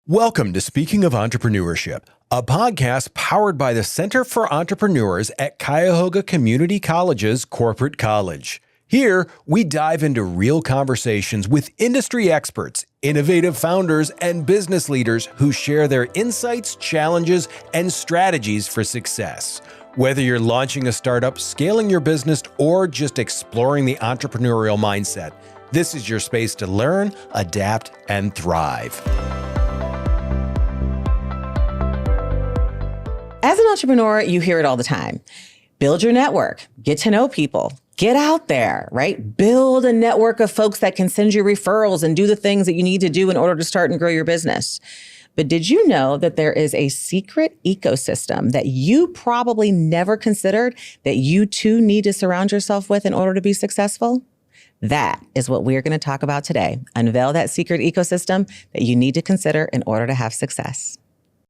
Welcome to Speaking of Entrepreneurship, a podcast powered by the Center for Entrepreneurs at Cuyahoga Community College's Corporate College. Here, we dive into real conversations with industry experts, innovative founders, and business leaders who share their insights, challenges, and strategies for success. Whether you're launching a startup, scaling your business, or just exploring the entrepreneurial mindset, this is your space to learn, adapt, and thrive. As an entrepreneur, you hear it all the time. Build your network, get to know people, get out there, right? Build a network of folks that can send you referrals and do the things that you need to do in order to start and grow your business. But did you know that there is a secret ecosystem that you probably never considered that you too need to surround yourself with in order to be successful? That is what we're going to talk about today. Unveil that secret ecosystem that you need to consider in order to have success.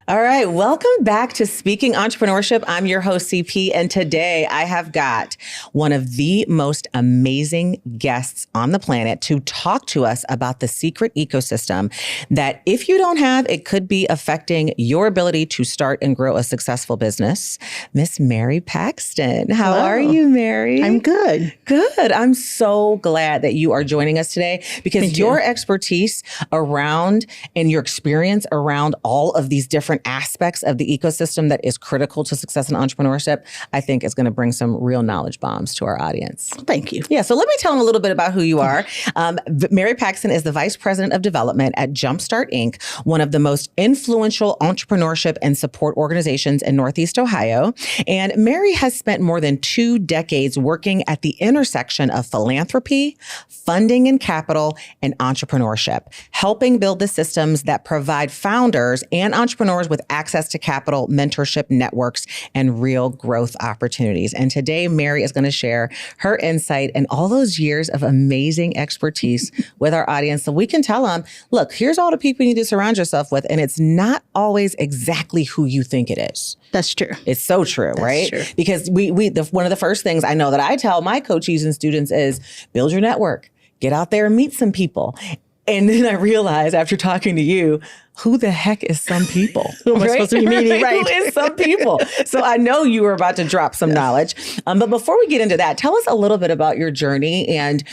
All right, welcome back to Speaking Entrepreneurship. I'm your host, CP, and today I have got one of the most amazing guests on the planet to talk to us about the secret ecosystem that if you don't have, it could be affecting your ability to start and grow a successful business. Miss Mary Paxton. How are you, Mary? I'm good. Good. I'm so glad that you are joining us today because your expertise around and your experience around all of these different aspects of the ecosystem that is critical to success in entrepreneurship, I think is going to bring some real knowledge bombs to our audience. Thank you. Yeah, so let me tell them a little bit about who you are. Mary Paxton is the Vice President of Development at JumpStart Inc., one of the most influential entrepreneurship and support organizations in Northeast Ohio. And Mary has spent more than 2 decades working at the intersection of philanthropy, funding and capital, and entrepreneurship, helping build the systems that provide founders and entrepreneurs with access to capital, mentorship networks, and real growth opportunities. And today, Mary is going to share her insight and all those years of amazing expertise with our audience so we can tell them, look, here's all the people you need to surround yourself with, and it's not always exactly who you think it is. That's true. It's so true, right? True. Because one of the first things I know that I tell my coachees and students is build your network, get out there and meet some people. And then I realized after talking to you, who the heck is some people? Who am I supposed to be meeting? Right. Who is some people? So I know you were about to drop some knowledge. But before we get into that, tell us a little bit about your journey and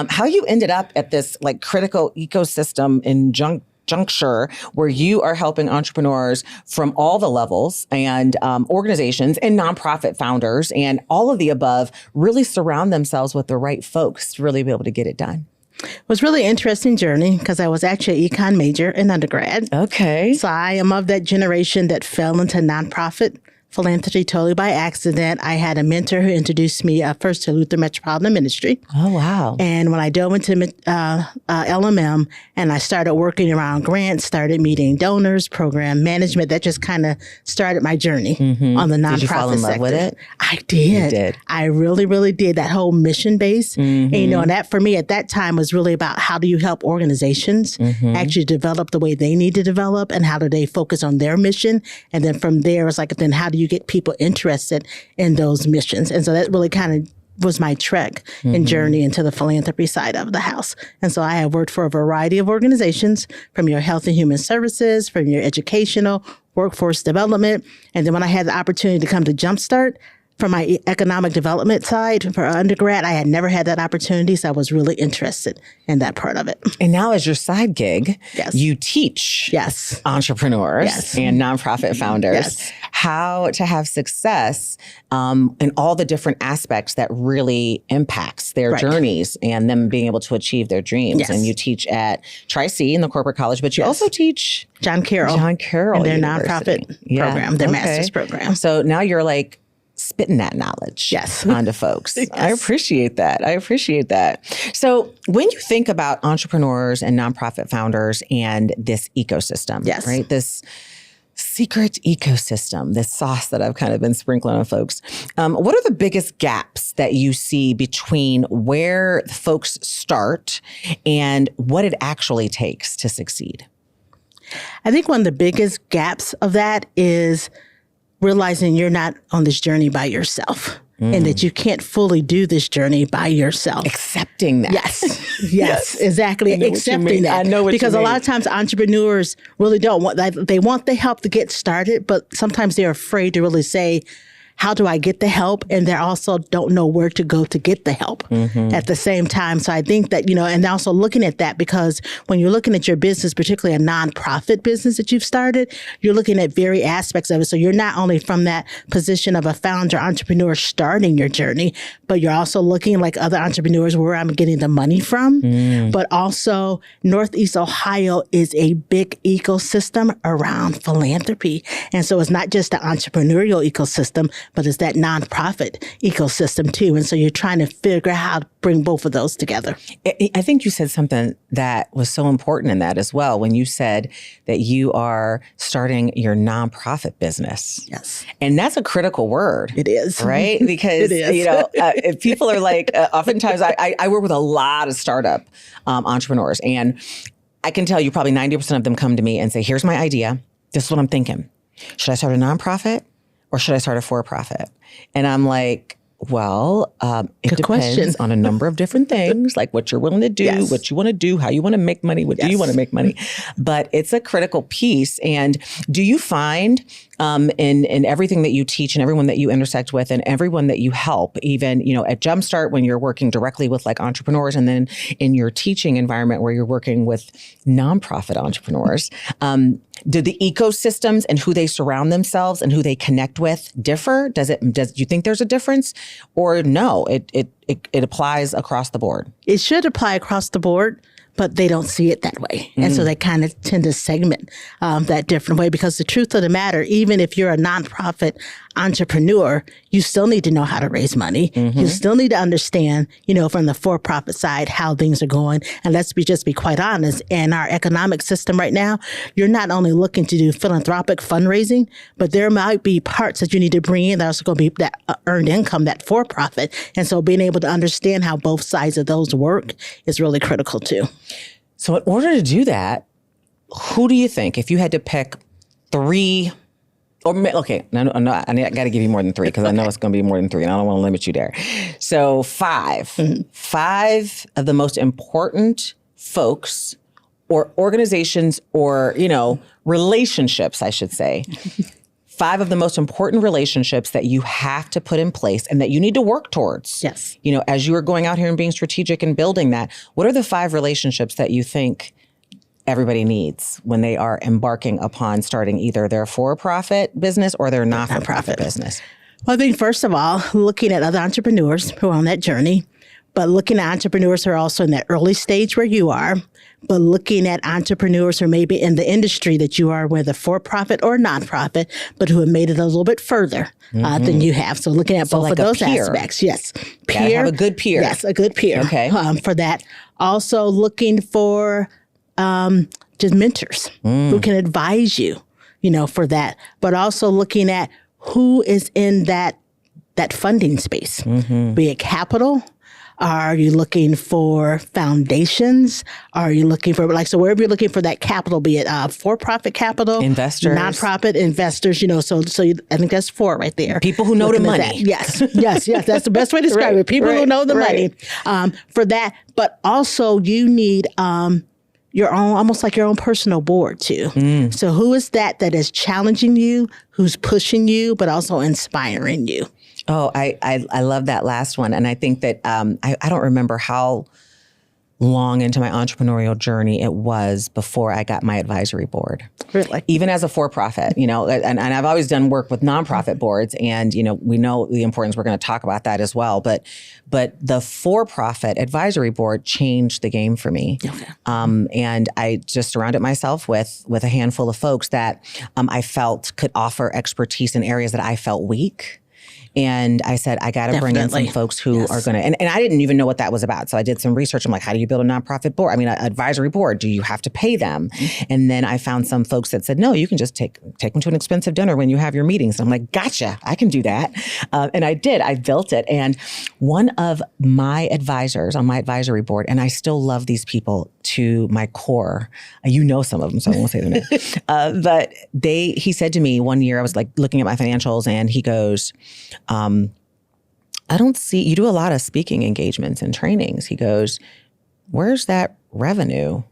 how you ended up at this like critical ecosystem in juncture where you are helping entrepreneurs from all the levels and organizations and nonprofit founders and all of the above really surround themselves with the right folks to really be able to get it done. It was a really interesting journey because I was actually an econ major in undergrad. Okay. So I am of that generation that fell into nonprofit philanthropy totally by accident. I had a mentor who introduced me first to Luther Metropolitan Ministry. Oh, wow. And when I dove into LMM and I started working around grants, started meeting donors, program management, that just kind of started my journey on the nonprofit sector. Did you fall in love with it? I did. You did. I really, really did. That whole mission base. And, and that for me at that time was really about how do you help organizations actually develop the way they need to develop and how do they focus on their mission. And then from there, it's like, then how do you get people interested in those missions? And so that really kind of was my trek and journey into the philanthropy side of the house. And so I have worked for a variety of organizations, from your health and human services, from your educational, workforce development. And then when I had the opportunity to come to JumpStart, from my economic development side for undergrad, I had never had that opportunity, so I was really interested in that part of it. And now as your side gig, you teach entrepreneurs and nonprofit founders how to have success in all the different aspects that really impacts their journeys and them being able to achieve their dreams. And you teach at Tri-C in the corporate college, but you also teach John Carroll and their nonprofit program, their master's program. So now you're like spitting that knowledge onto folks. I appreciate that. So when you think about entrepreneurs and nonprofit founders and this ecosystem, right? This secret ecosystem, this sauce that I've kind of been sprinkling on folks, what are the biggest gaps that you see between where folks start and what it actually takes to succeed? I think one of the biggest gaps of that is realizing you're not on this journey by yourself. and that you can't fully do this journey by yourself. Accepting that. Yes, exactly. Accepting that. I know what because you mean. a lot of times entrepreneurs really don't want that. They want the help to get started, but sometimes they're afraid to really say, how do I get the help? And they also don't know where to go to get the help at the same time. So I think that, and also looking at that, because when you're looking at your business, particularly a nonprofit business that you've started, you're looking at very aspects of it. So you're not only from that position of a founder entrepreneur starting your journey, but you're also looking like other entrepreneurs where I'm getting the money from. But also Northeast Ohio is a big ecosystem around philanthropy. And so it's not just the entrepreneurial ecosystem, but it's that nonprofit ecosystem too. And so you're trying to figure out how to bring both of those together. I think you said something that was so important in that as well, when you said that you are starting your nonprofit business. Yes. And that's a critical word. It is. Right? Because, It is. if people are like, oftentimes I work with a lot of startup entrepreneurs, and I can tell you probably 90% of them come to me and say, here's my idea. This is what I'm thinking. Should I start a nonprofit? Or should I start a for-profit? And I'm like, well, it Good depends question. on a number of different things, like what you're willing to do, Yes. what you want to do, how you want to make money, what do you want to make money. But it's a critical piece. And do you find in everything that you teach and everyone that you intersect with and everyone that you help, even, at JumpStart when you're working directly with like entrepreneurs, and then in your teaching environment where you're working with nonprofit entrepreneurs, do the ecosystems and who they surround themselves and who they connect with differ? Do you think there's a difference, or no, it applies across the board? It should apply across the board, but they don't see it that way. And so they kind of tend to segment that different way, because the truth of the matter, even if you're a nonprofit entrepreneur, you still need to know how to raise money. You still need to understand, from the for-profit side, how things are going. And let's just be quite honest, in our economic system right now, you're not only looking to do philanthropic fundraising, but there might be parts that you need to bring in that are also going to be that earned income, that for-profit. And so being able to understand how both sides of those work is really critical too. So in order to do that, who do you think, if you had to pick three, okay, no, I got to give you more than three, because I know it's going to be more than three, and I don't want to limit you there. So five of the most important folks or organizations or, relationships, I should say. 5 of the most important relationships that you have to put in place and that you need to work towards. Yes. As you are going out here and being strategic and building that, what are the 5 relationships that you think everybody needs when they are embarking upon starting either their for-profit business or their not-for-profit business? Well, I think first of all, looking at other entrepreneurs who are on that journey, but looking at entrepreneurs who are also in that early stage where you are, but looking at entrepreneurs who are maybe in the industry that you are, whether for-profit or nonprofit, but who have made it a little bit further than you have. So looking at both like of those a peer. aspects. Yes. Gotta have a good peer. Yes, a good peer. Okay. For that. Also looking for just mentors who can advise you, for that. But also looking at who is in that funding space, be it capital. Are you looking for foundations? Are you looking for, so wherever you're looking for that capital, be it for-profit capital, investors, nonprofit investors, I think that's 4 right there. People who know the money. Yes. That's the best way to describe it. People who know the money for that. But also you need your own, almost like your own personal board too. So who is that is challenging you, who's pushing you, but also inspiring you? Oh, I love that last one. And I think that I don't remember how long into my entrepreneurial journey it was before I got my advisory board. Really? Even as a for-profit, and I've always done work with nonprofit boards, and, we know the importance. We're going to talk about that as well. But the for-profit advisory board changed the game for me. Okay. And I just surrounded myself with a handful of folks that I felt could offer expertise in areas that I felt weak. And I said, I got to bring in some folks who are going to, and I didn't even know what that was about. So I did some research. I'm like, how do you build a nonprofit board? An advisory board. Do you have to pay them? And then I found some folks that said, no, you can just take them to an expensive dinner when you have your meetings. And I'm like, gotcha, I can do that. And I did. I built it. And one of my advisors on my advisory board, and I still love these people to my core. Some of them, so I won't say their name. But he said to me one year, I was like looking at my financials, and he goes, I don't see, you do a lot of speaking engagements and trainings. He goes, where's that revenue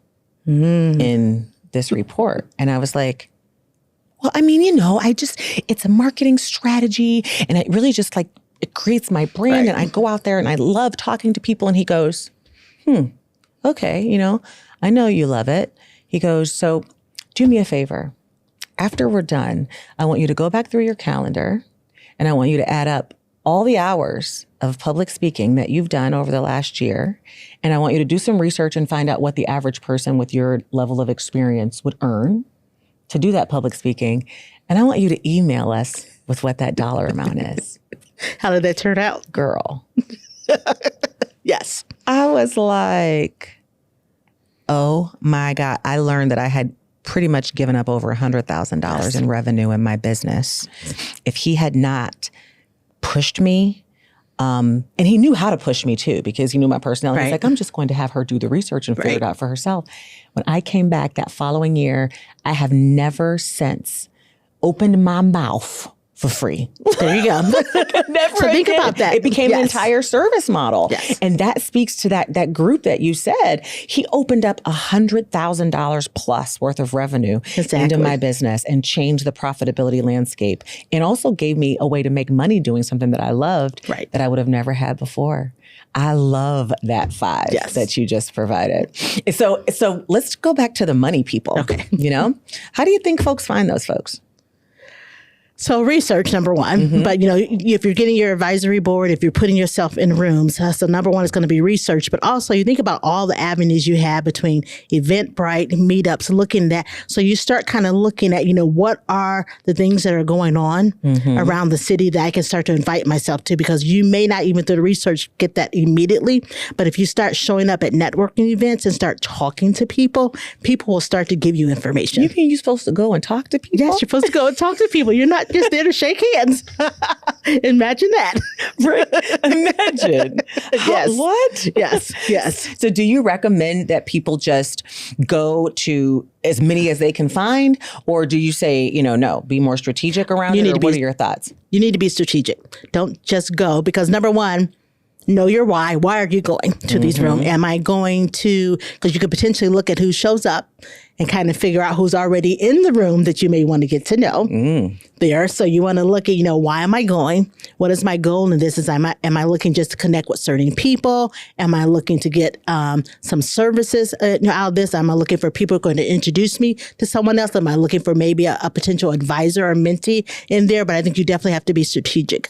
in this report? And I was like, well, I mean, it's a marketing strategy. And it really just like, it creates my brand. And I go out there and I love talking to people. And he goes, okay, I know you love it. He goes, so do me a favor. After we're done, I want you to go back through your calendar and I want you to add up all the hours of public speaking that you've done over the last year. And I want you to do some research and find out what the average person with your level of experience would earn to do that public speaking. And I want you to email us with what that dollar amount is. How did that turn out? Girl. Yes. I was like, oh my God. I learned that I had pretty much given up over $100,000 in revenue in my business. If he had not pushed me, and he knew how to push me too, because he knew my personality. He's like, I'm just going to have her do the research and figure it out for herself. When I came back that following year, I have never since opened my mouth for free. There you go. Never so think again. about that. It became an entire service model. Yes. And that speaks to that group that you said. He opened up $100,000 plus worth of revenue into my business and changed the profitability landscape. And also gave me a way to make money doing something that I loved that I would have never had before. I love that 5 that you just provided. So let's go back to the money people. Okay. How do you think folks find those folks? So research, number one, but if you're getting your advisory board, if you're putting yourself in rooms, so number one is going to be research, but also you think about all the avenues you have between Eventbrite, meetups, looking at that. So you start kind of looking at, what are the things that are going on around the city that I can start to invite myself to, because you may not even through the research get that immediately. But if you start showing up at networking events and start talking to people, people will start to give you information. You're supposed to go and talk to people? Yes, you're supposed to go and talk to people. You're not just there to shake hands. Imagine that. Imagine. Yes. What? Yes. So do you recommend that people just go to as many as they can find? Or do you say, no, be more strategic around it? Or what are your thoughts? You need to be strategic. Don't just go, because number one, know your why. Why are you going to these rooms? Am I going to, because you could potentially look at who shows up and kind of figure out who's already in the room that you may want to get to know there. So you want to look at, why am I going? What is my goal in this? Am I looking just to connect with certain people? Am I looking to get some services out of this? Am I looking for people who are going to introduce me to someone else? Am I looking for maybe a potential advisor or mentee in there? But I think you definitely have to be strategic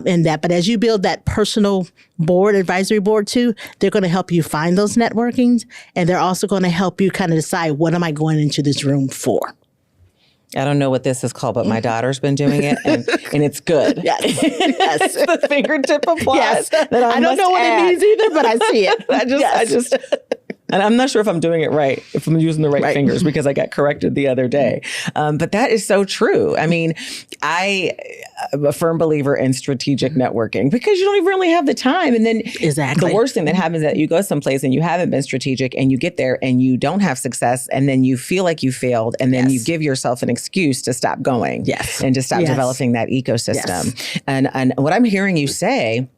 in that. But as you build that personal advisory board too, they're going to help you find those networkings, and they're also going to help you kind of decide, what am I going into this room for? I don't know what this is called, but my daughter's been doing it, and it's good. Yes. It's the fingertip applause. That I don't know what it means either, but I see it. I just, and I'm not sure if I'm doing it right, if I'm using the right fingers, because I got corrected the other day. But that is so true. I mean, I am a firm believer in strategic networking, because you don't even really have the time. And then the worst thing that happens is that you go someplace and you haven't been strategic, and you get there and you don't have success, and then you feel like you failed, and then you give yourself an excuse to stop going and to stop developing that ecosystem. And what I'm hearing you say,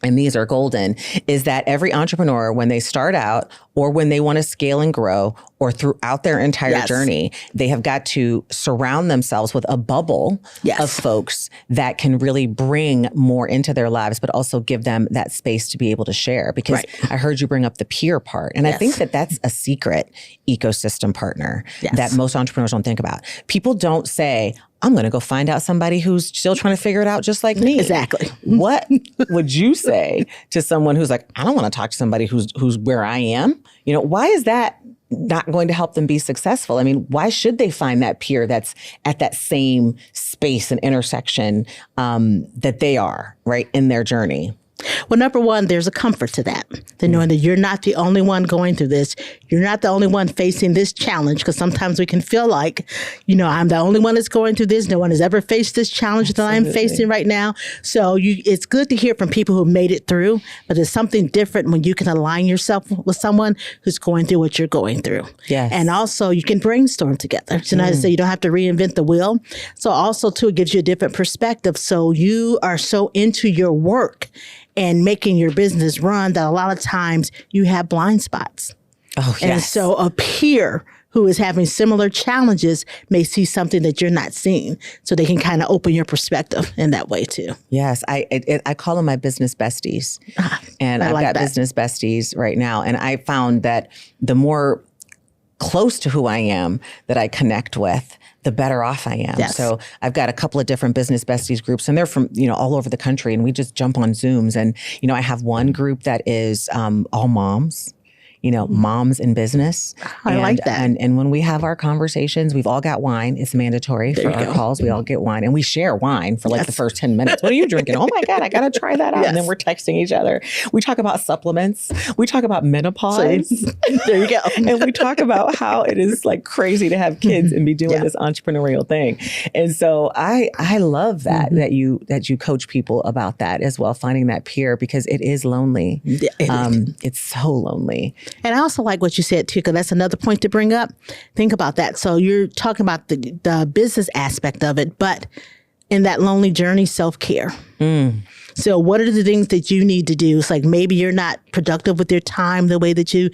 and these are golden, is that every entrepreneur, when they start out or when they want to scale and grow or throughout their entire journey, they have got to surround themselves with a bubble of folks that can really bring more into their lives, but also give them that space to be able to share. Because I heard you bring up the peer part. And I think that that's a secret ecosystem partner that most entrepreneurs don't think about. People don't say, I'm going to go find out somebody who's still trying to figure it out just like me. Exactly. What would you say to someone who's like, I don't want to talk to somebody who's where I am? Why is that not going to help them be successful? I mean, why should they find that peer that's at that same space and intersection that they are, right, in their journey? Well, number one, there's a comfort to that. To knowing that you're not the only one going through this. You're not the only one facing this challenge, because sometimes we can feel like, I'm the only one that's going through this. No one has ever faced this challenge that I'm facing right now. So it's good to hear from people who made it through, but it's something different when you can align yourself with someone who's going through what you're going through. Yes. And also you can brainstorm together. So I say you don't have to reinvent the wheel. So also too, it gives you a different perspective. So you are so into your work and making your business run that a lot of times you have blind spots. Oh, yes. And so a peer who is having similar challenges may see something that you're not seeing. So they can kind of open your perspective in that way too. Yes. I call them my business besties. And I've got business besties right now. And I found that the more close to who I am that I connect with, the better off I am. Yes. So I've got a couple of different business besties groups, and they're from, all over the country, and we just jump on Zooms. And, I have one group that is all moms. Moms in business. I like that. And when we have our conversations, we've all got wine. It's mandatory for our calls. We all get wine, and we share wine for the first 10 minutes. What are you drinking? Oh my God, I got to try that out. Yes. And then we're texting each other. We talk about supplements. We talk about menopause. There you go. And we talk about how it is crazy to have kids and be doing this entrepreneurial thing. And so I love that, that you coach people about that as well, finding that peer, because it is lonely. Yeah, it's so lonely. And I also like what you said too, because that's another point to bring up. Think about that. So you're talking about the business aspect of it, but in that lonely journey, self-care. So what are the things that you need to do? It's like maybe you're not productive with your time the way that you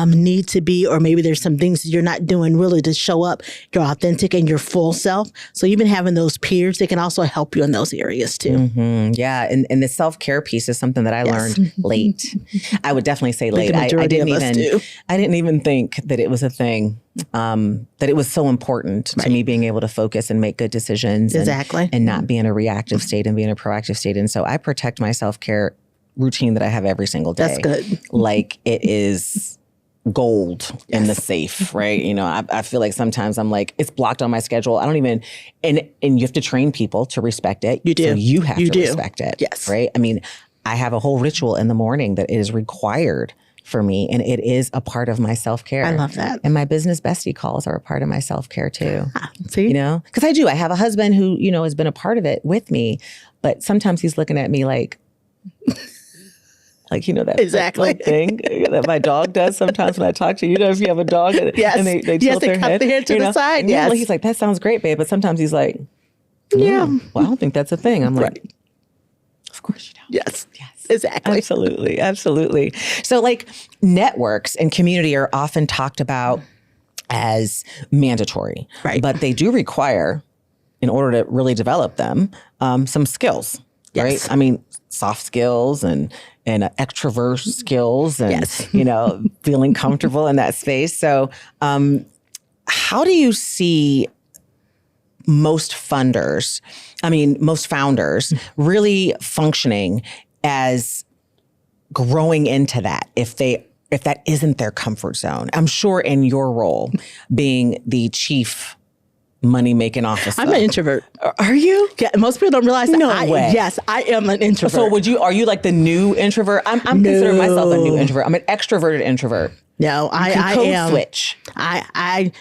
need to be, or maybe there's some things that you're not doing really to show up your authentic and your full self. So even having those peers, they can also help you in those areas too. Mm-hmm. Yeah. And the self-care piece is something that I learned late. I would definitely say late. I didn't even think that it was a thing. That it was so important to me being able to focus and make good decisions. And not be in a reactive state and be in a proactive state. And so I protect my self-care routine that I have every single day. That's good. Like it is gold in the safe, right? I feel like sometimes I'm like, it's blocked on my schedule. I don't even, and you have to train people to respect it. You do. So you have to respect it. Yes. Right? I mean, I have a whole ritual in the morning that is required for me, and it is a part of my self-care. I love that. And my business bestie calls are a part of my self-care too. See? Because I have a husband who, has been a part of it with me, but sometimes he's looking at me like that exactly thing that my dog does sometimes when I talk to you. If you have a dog and they tilt their head to the side. Yes. He's like, that sounds great, babe. But sometimes he's like, well, I don't think that's a thing. I'm like, of course you don't. Yes. Exactly. Absolutely. So networks and community are often talked about as mandatory, right? But they do require, in order to really develop them, some skills, right? I mean, soft skills and extrovert skills and, feeling comfortable in that space. So how do you see most founders really functioning as growing into that if that isn't their comfort zone? I'm sure in your role being the chief money-making officer. I'm an introvert. Are you? Yeah, most people don't realize that. No way. Yes, I am an introvert. So are you like the new introvert? I'm considering myself a new introvert. I'm an extroverted introvert. No, I am. Switch.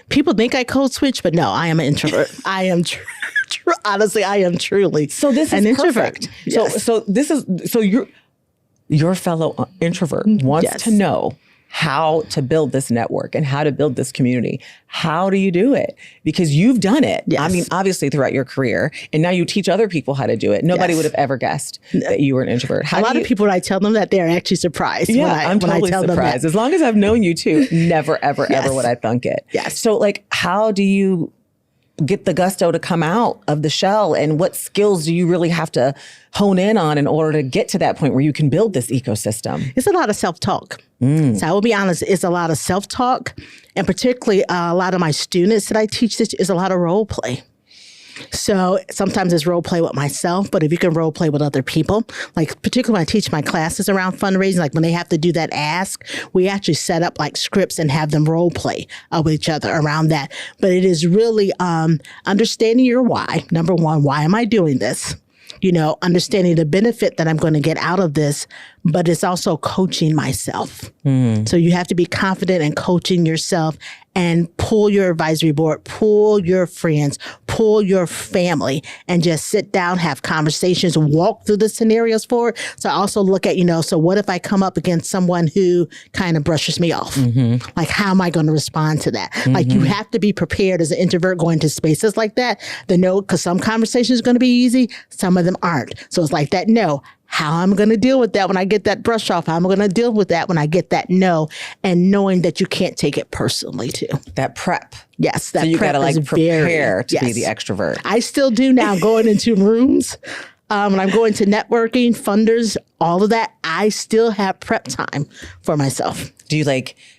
People think I code switch, but no, I am an introvert. I am honestly, I am truly. So this is an perfect. Yes. So your fellow introvert wants to know how to build this network and how to build this community. How do you do it? Because you've done it. Yes. I mean, obviously throughout your career, and now you teach other people how to do it. Nobody would have ever guessed that you were an introvert. A lot of people, when I tell them that, they're actually surprised. Yeah, I'm totally surprised. As long as I've known you too, never, ever would I thunk it. Yes. So how do you get the gusto to come out of the shell, and what skills do you really have to hone in on in order to get to that point where you can build this ecosystem? It's a lot of self-talk. So I will be honest, it's a lot of self-talk, and particularly a lot of my students that I teach this is a lot of role play. So sometimes it's role play with myself, but if you can role play with other people, particularly when I teach my classes around fundraising, when they have to do that ask, we actually set up scripts and have them role play with each other around that. But it is really understanding your why. Number one, why am I doing this? understanding the benefit that I'm going to get out of this, but it's also coaching myself. So you have to be confident in coaching yourself and pull your advisory board, pull your friends, pull your family, and just sit down, have conversations, walk through the scenarios for it. So I also look at, so what if I come up against someone who kind of brushes me off? Like, how am I going to respond to that? Like, you have to be prepared as an introvert going to spaces like that, because some conversations are going to be easy, some of them aren't. So it's like that, how I'm going to deal with that when I get that brush off, how I'm going to deal with that when I get that no, and knowing that you can't take it personally too. That prep. Yes, that so you prep got to prepare to be yes. the extrovert. I still do now, going into rooms. When I'm going to networking, funders, all of that, I still have prep time for myself. Do you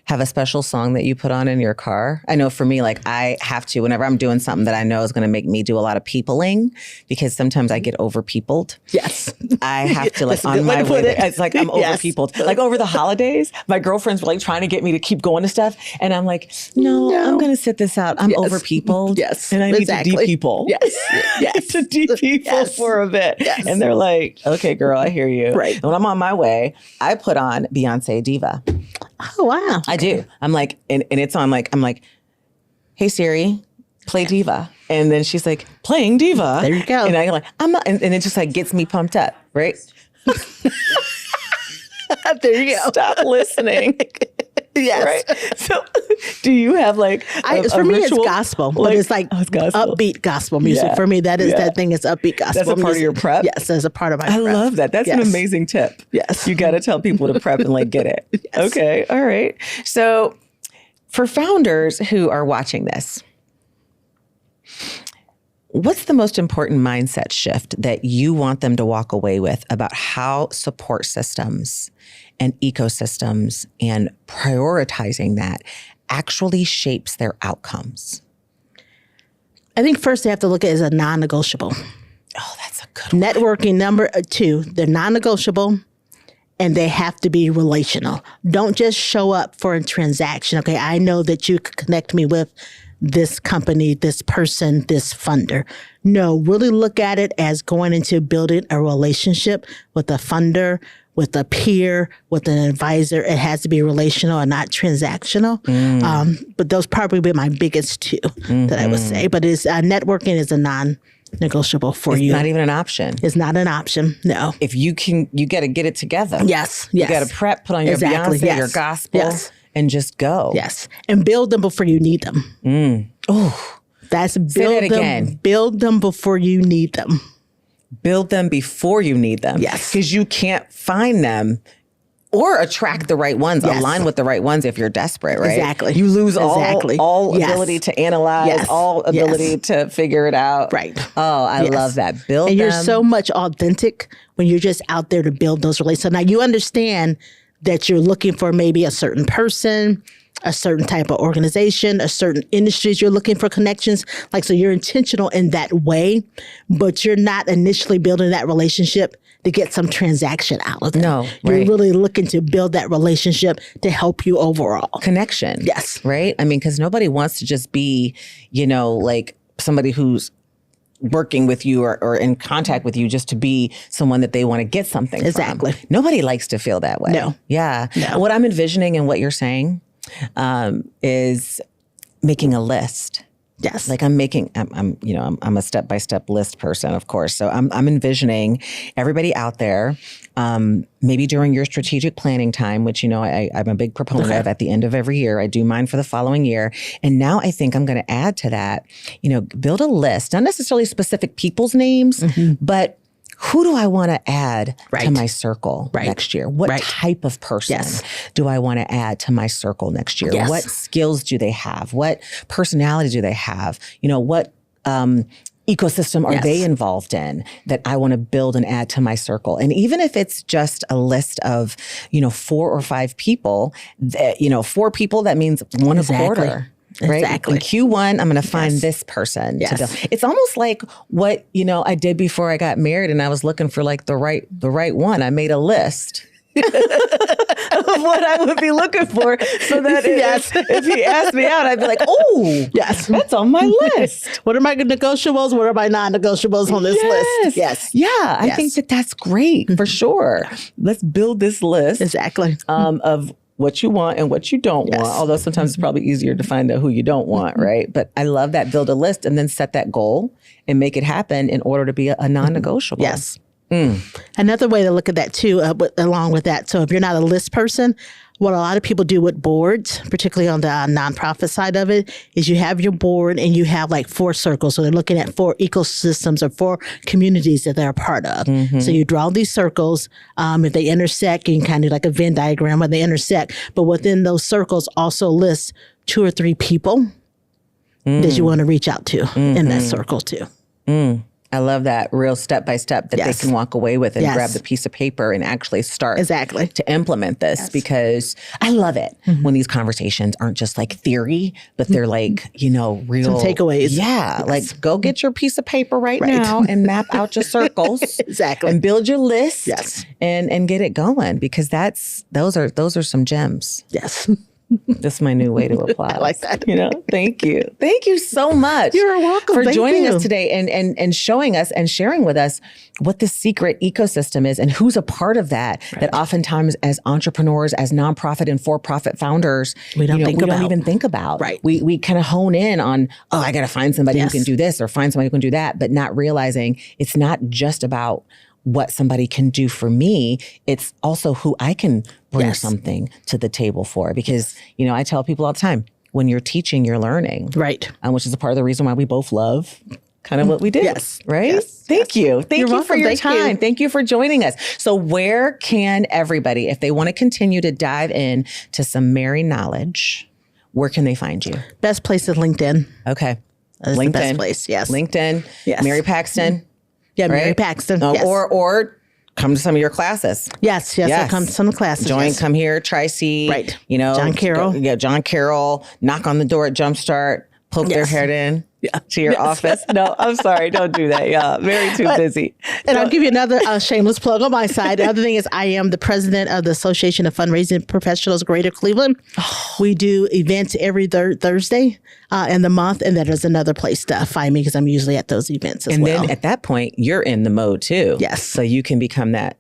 have a special song that you put on in your car? I know for me, I have to, whenever I'm doing something that I know is going to make me do a lot of peopling, because sometimes I get over peopled. Yes. I have to on my way there, it's like I'm over Yes. peopled. Like over the holidays, my girlfriends were trying to get me to keep going to stuff. And I'm like, no. I'm going to sit this out. I'm over peopled. Yes. And I need to de-people. Yes. I need to de-people for a bit. Yes. And they're like, okay, girl, I hear you. Right. And when I'm on my way, I put on Beyonce Diva. Oh, wow. I do. I'm like, and it's on I'm like, hey Siri, play Diva. And then she's like, playing Diva. There you go. And I'm like, I'm not, and it just gets me pumped up, right? There you go. Stop listening. Yes. Right. So do you have for me, it's gospel, but it's gospel. upbeat gospel music. Yeah. For me, that is that thing is upbeat gospel. That's a part of your prep? Yes, that's a part of my prep. I love that. That's an amazing tip. Yes. You got to tell people to prep and get it. Yes. Okay. All right. So for founders who are watching this, what's the most important mindset shift that you want them to walk away with about how support systems and ecosystems and prioritizing that actually shapes their outcomes? I think first they have to look at it as a non-negotiable. Oh, that's a good one. Networking, number 2, they're non-negotiable and they have to be relational. Don't just show up for a transaction. Okay, I know that you could connect me with this company, this person, this funder. No, really look at it as going into building a relationship with a funder, with a peer, with an advisor. It has to be relational and not transactional. But those probably be my biggest 2 that I would say. But networking is a non-negotiable for you. It's not even an option. It's not an option. No. If you got to get it together. Yes. You got to prep, put on your Beyonce, your gospel, and just go. Yes. And build them before you need them. Oh, that's say that again. Build them before you need them. Build them before you need them. Yes. Because you can't find them or attract the right ones, align with the right ones if you're desperate, right? Exactly. You lose all Yes. ability to analyze, all ability to figure it out. Right. Oh, I love that. Build and them. you're so much authentic when you're just out there to build those relationships. So now you understand that you're looking for maybe a certain person, a certain type of organization, a certain industries you're looking for connections. So you're intentional in that way, but you're not initially building that relationship to get some transaction out of it. No, You're right. really looking to build that relationship to help you overall. Connection. Yes. Right? I mean, because nobody wants to just be, somebody who's working with you or in contact with you just to be someone that they want to get something Exactly. from. Nobody likes to feel that way. No. Yeah. No. What I'm envisioning and what you're saying is making a list. Yes. I'm a step-by-step list person, of course. So I'm envisioning everybody out there, maybe during your strategic planning time, which, I'm a big proponent of at the end of every year. I do mine for the following year. And now I think I'm going to add to that, build a list, not necessarily specific people's names, but who do I want to add to my circle next year? What type of person do I want to add to my circle next year? Yes. What skills do they have? What personality do they have? What ecosystem are they involved in that I want to build and add to my circle? And even if it's just a list of, 4 or 5 people, 4 people, that means one a quarter. Right? Exactly. In Q1, I'm going to find this person to build. It's almost like what, I did before I got married and I was looking for the right one. I made a list. of what I would be looking for, so that if he asked me out, I'd be like, oh, Yes. that's on my list. What are my negotiables? What are my non-negotiables on this list? Yes. Yeah, I think that's great for sure. Let's build this list Exactly. of what you want and what you don't want. Although sometimes it's probably easier to find out who you don't want, right? But I love that. Build a list and then set that goal and make it happen in order to be a non-negotiable. Yes. Another way to look at that too, along with that. So if you're not a list person, what a lot of people do with boards, particularly on the nonprofit side of it, is you have your board and you have like 4 circles. So they're looking at 4 ecosystems or 4 communities that they're a part of. So you draw these circles. If they intersect, you can kind of like a Venn diagram where they intersect. But within those circles also lists 2 or 3 people that you want to reach out to in that circle too. I love that real step by step that they can walk away with and grab the piece of paper and actually start to implement this, because I love it when these conversations aren't just like theory, but they're like, real some takeaways. Yeah. Like go get your piece of paper right now and map out your circles. Exactly. And build your list. Yes. And get it going, because those are some gems. Yes. That's my new way to apply. I like that. Thank you. Thank you so much. You're welcome. For Thank joining you. us today and showing us and sharing with us what the secret ecosystem is and who's a part of that. Right. That oftentimes as entrepreneurs, as nonprofit and for-profit founders, we don't even think about. Right. We kind of hone in on, I got to find somebody who can do this or find somebody who can do that, but not realizing it's not just about what somebody can do for me. It's also who I can bring something to the table for. Because, I tell people all the time, when you're teaching, you're learning. Right. Which is a part of the reason why we both love kind of what we do. Yes. Right? Yes. Thank you. Thank you for your time. You. Thank you for joining us. So where can everybody, if they want to continue to dive in to some Mary knowledge, where can they find you? Best place is LinkedIn. Okay. That's LinkedIn. the best place. Yes. LinkedIn. Yes. Mary Paxton. Yeah, Mary right? Paxton. Oh, Yes. Or come to some of your classes. Yes. I come to some classes. Come here, Tri-C. Right. John Carroll. John Carroll. Knock on the door at JumpStart. Poke their head in to your office. No, I'm sorry. Don't do that. Yeah, very too busy. And I'll give you another shameless plug on my side. The other thing is I am the president of the Association of Fundraising Professionals Greater Cleveland. We do events every Thursday in the month. And that is another place to find me, because I'm usually at those events as well. And then at that point, you're in the mode too. Yes. So you can become that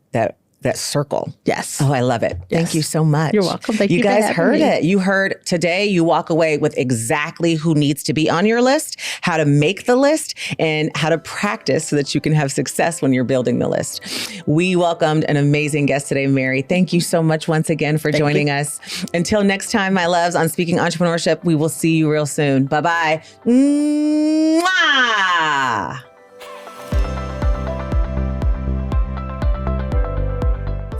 circle. Yes. Oh, I love it. Yes. Thank you so much. You're welcome. Thank you. You guys heard it. You heard today. You walk away with exactly who needs to be on your list, how to make the list, and how to practice so that you can have success when you're building the list. We welcomed an amazing guest today, Mary. Thank you so much once again for joining us. Until next time, my loves, on Speaking Entrepreneurship, we will see you real soon. Bye-bye. Mwah!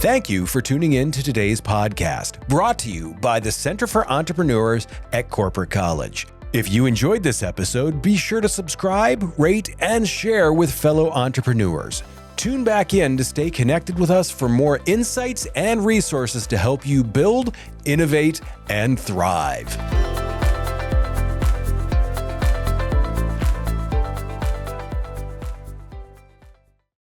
Thank you for tuning in to today's podcast, brought to you by the Center for Entrepreneurs at Corporate College. If you enjoyed this episode, be sure to subscribe, rate, and share with fellow entrepreneurs. Tune back in to stay connected with us for more insights and resources to help you build, innovate, and thrive.